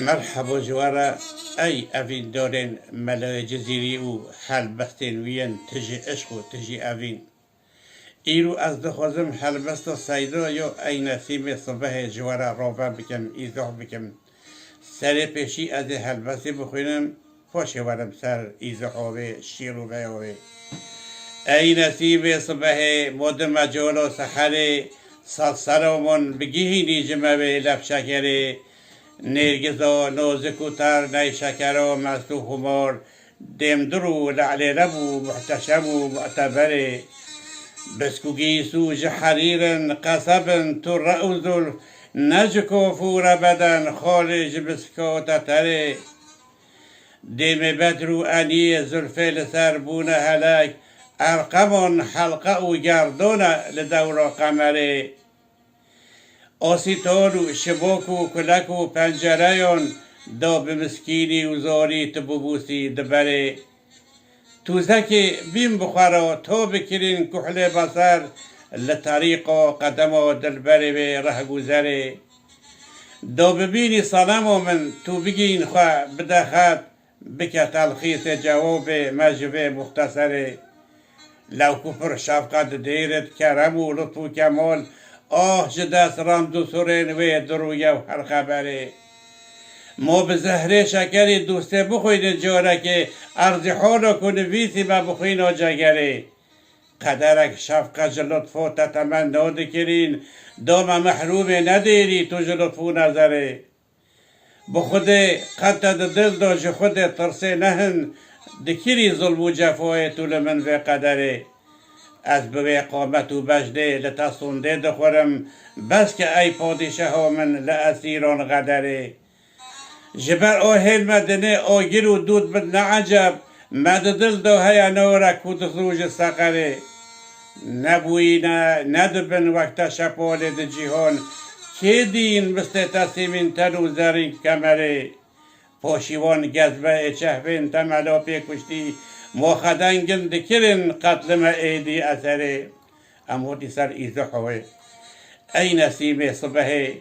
مرحبا جوارا ای اوین دارن ملای جزیری و حل بستین وین تجی عشق و تجی اوین ایرو از دخوازم حل بست سایدا یا ای نسیم صبح جوارا رابا بکم ایزاح بکم سر پیشی از حل بستی بخوینم پاشه ورم سر ایزاحاوه شیرو بیاوه ای نسیم صبح مد مجالا سحره سالسرامون بگیهینی جمعه لب شکره نرگزا نازک و تر نی شکر و مست و خمار دمدر و لعل لب و محتشم و معتبر بسکوگی سوج حریر قصب تر و زلف نجک و فور بدن خارج بسکات تره دم بدر و انی زلف لسر بون هلک ارقمان حلقه و گردان لدور قمره آسیتان و شباک و کلک و پنجریان دا به مسکینی و زاری تبوبوسی دبره توزک بیم بخورا تا بکرین کحل بسر لطریقا قدم دلبره به ره گذره دا ببینی صنم من تو بگین خواه بدخد بکه تلخیص جواب مجوه مختصره لو کفر شفقت دیرت کرم و لطف و کمال آه جدست رمز و سرین و درویه و هر خبره ما به زهره شکری دوسته بخوید جاره که ارز حالا کنه ویسی ما بخوین جگره قدرک شفقت لطف و تتمنا دکرین دام محروم ندیری تو لطف و نظره بخود قد دل داج خود ترسه نهن دکری ظلم و جفای طول من و قدره از به قامت و بجده لتصونده دخورم بس که ای پادشه من لأسیران قدره جبر آهل مدنه آگیر و دود بد نعجب مد دل دو هیا نورک و دخروج سقره نبوی ندبن وقت شپال ده جیهان که دین بست تسیمین تن و زرین کمره پاشیوان گذبه چهبین تملا پی کشتی ما خدنگن دکرن قتل ما ایدی اثره اموتی سر ایزحوه ای نسیم صبحه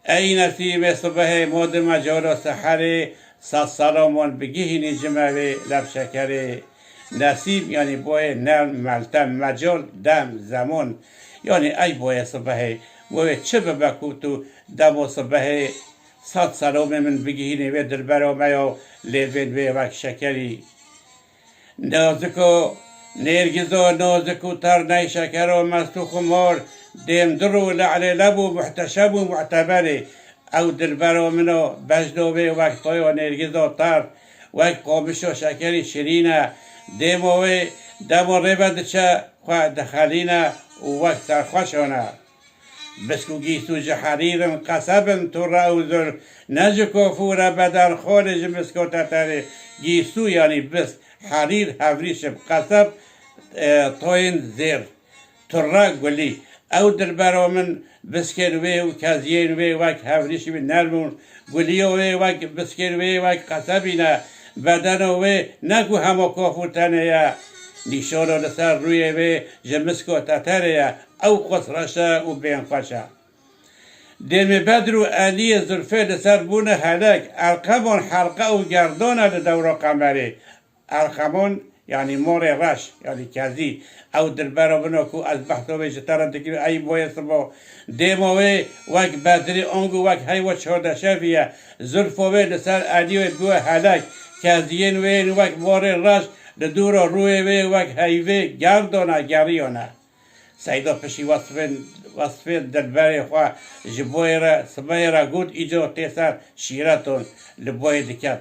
ای نسیم صبحه ماد مجالا سحره سلامون بگیهینی جمعه لب شکره نسیم یعنی بای نرم ملتم مجال دم زمان یعنی ای بای صبحه بای چه ببکو تو دم و صبحه سلام من بگیهینی و دلبرا میا لیوین و وک شکری نازک و نرگزا نازک و تر نی شکر و مست و خمار دمدر و لعل لب و محتشم و معتبره او دلبرا منو بجدوه وقت پای و نرگزا تر وقت قامش و شکری شیرینه دموه دم و ربد چه خواه دخلینه و وقت سرخوشانه بسکوگی سوج حریرم قصبم تو روزر نجک و فور بدن خارج بسکوت تره گیسو یعنی بس حریر هوریشم قصب توین زیر تره گلی او دلبرا من بسکر وی و کزین وی وک هوریشم نرمون گلی وی وک بسکر وی وک قصبینه بدن وی نگو همه کافوتنه یا نیشان لسر روی وی جمسکو تتره او قصرشه و بین خوشه دم بدر و علی زلفه لسر بون هلک ارقمان حلقه و گردانه لدور قمره ارقمان یعنی مور رش یعنی کزی او دلبرا بنا کو از بحثوه جترم دکیم ای باید سبا دموه وک بدری آنگو وک هیو چهارده شویه زلفوه لسر علی و بو هلک کزیین وین وک مور رش لدور روی وی وک هیوه گردانه گریانه سیدا پشی وصفه دلبر خواه جبوی را سبای را گود ایجا تیسر شیرتون لبای دکت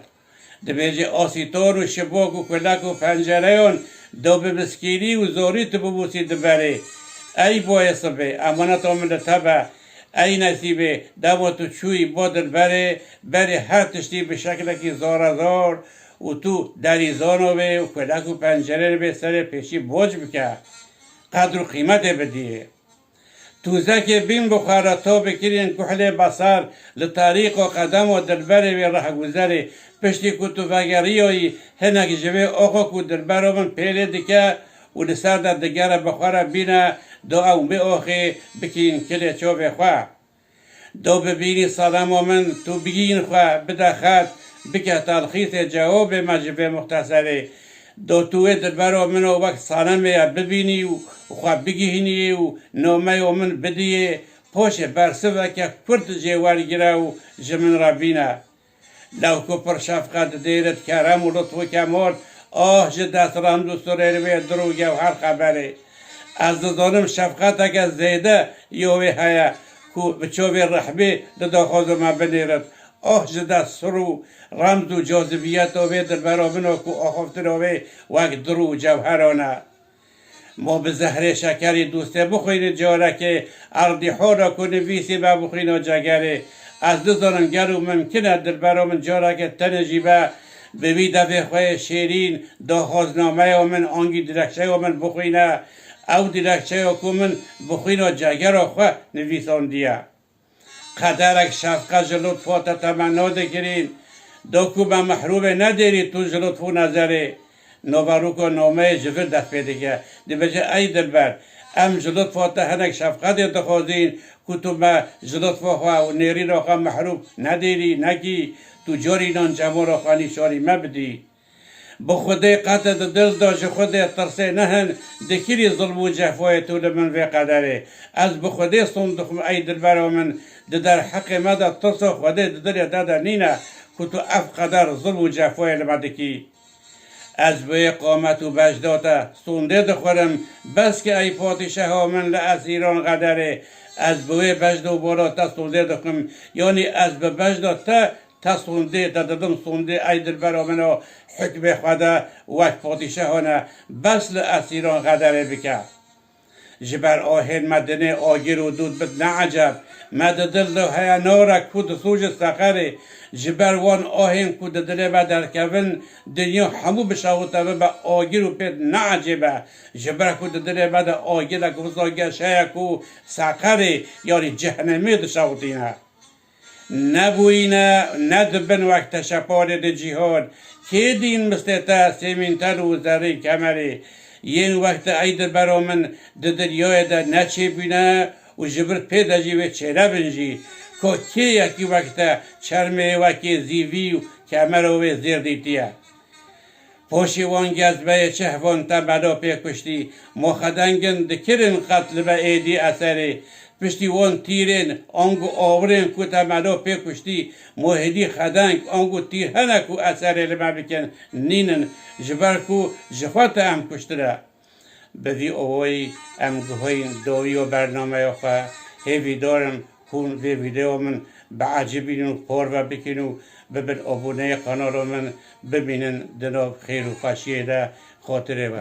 دبیجه آسیتار و شباک و کلک و پنجریان دو به مسکینی و زاری تبوبوسی دبره ای بای صبح امانت آمد تبه ای نصیبه دما تو چوی با دلبره بری هر تشتی به شکل که زار و تو دریزانوه و کلک و پنجره به سر پیشی بوج بکه قدر و قیمت بدیه توزک بین بخوره تا بکرین کحل بسر لطریق و قدم و دلبره و ره گذره پشتی کتو وگریایی هنگ جوه آقا کو دلبره من پیله دکه و لسر در دگره بخوره بینه دو او می آخه بکین کلی چوب خواه دو ببینی سلام من تو بگین خواه بدخد بکه تلخیص جواب مجب مختصره دو توی دلبر من و وقت سلامه ببینی و خواه بگیهنی و نامه من بدیه پوش برسه و که کرد جوار گره و جمن را بینه لو کو پر شفقت دیرت کرم و لطف و کمال دست رمز و سریر درو گوهر خبره از دانم شفقت اگه زیده یوی هیا کو بچوبی رحبی داخوز ما بنیرد دست سرو رمز و جاذبیت و در برابنو کو آخفتر و وقت درو جوهرانه ما به زهر شکری دوسته بخوین جاره که اردی حورا کو نویسی با بخوین و جگره از دزانم گرو ممکنه در برامن جاره که تنجیبه ببی دفع خواه شیرین داخوزنامه و من آنگی درکشه و من بخوینه او درکشه و که من بخوین و جگر و خواه نویسان دیه قدرک شفقه جلطفات تمنا دکرین دو که به محروب نداری تو جلطفو نظره نوبرو که نامه جفر دست پیده که دی بجه ای دلبر ام جلطفات هنک شفقه دخوازین که تو به جلطفا خواه و نیری را خواه محروب نداری نکی تو جاری نان جمع را خانی شاری مبدی با خودی قطع دل داشت خودی ترسه نهن دکیری ظلم و جفای تو لمن و قدره از با خودی صندوق ای دلبر من در حق مدى ترسه خودی در دادا نینه که تو اف قدر ظلم و جفای لمدکی از به قامت و بجداتا سونده دخورم بس که ای پادشه من لأسیران قدره از به بجد و بالا سونده دخورم یعنی از به بجداتا سونده دادم سونده ای دلبر منو حکم خدا وقت پادشاهانه بس لأسیران قدره بکه جبر آهن مدنه آگیر و دود بد نعجب مد دل دو هیا نورا کود سوج سقره جبر وان آهن کود دل بدر کون دنیا همو بشاوتا با آگیر و پید نعجبه جبر کود دل بدر آگیر کفزا گشه کو سقره یعنی جهنمی دشاوتینه نبوینه ندبن وقت شپاره ده جهاد که دین مستتا سیمینتر و زره کمره یین وقت ایدر برا من ده دریای ده نچه بینه و جبرت پیدا جیوه چهره بنجی که یکی وقت چرمه وکی زیوی و کمر و زیر دیتیه پوشی وان گزبه چهوان تا بدا پیکشتی مخدنگن دکرن قتل به ایدی اثره پشتی وان تیرین آنگو آورین کو تا مدا پیکشتی موهدی خدنگ آنگو تیر هنکو اثره لما بکن نینن جبر کو جفات ام کشتره بدی اوی ام گوهین دوی و برنامه خواه هیوی دارم کون وی ویدیو من بعجبین و پار و بکن و ببین ابونه قنال من ببینن دناب خیر و خوشیه ده خاطره و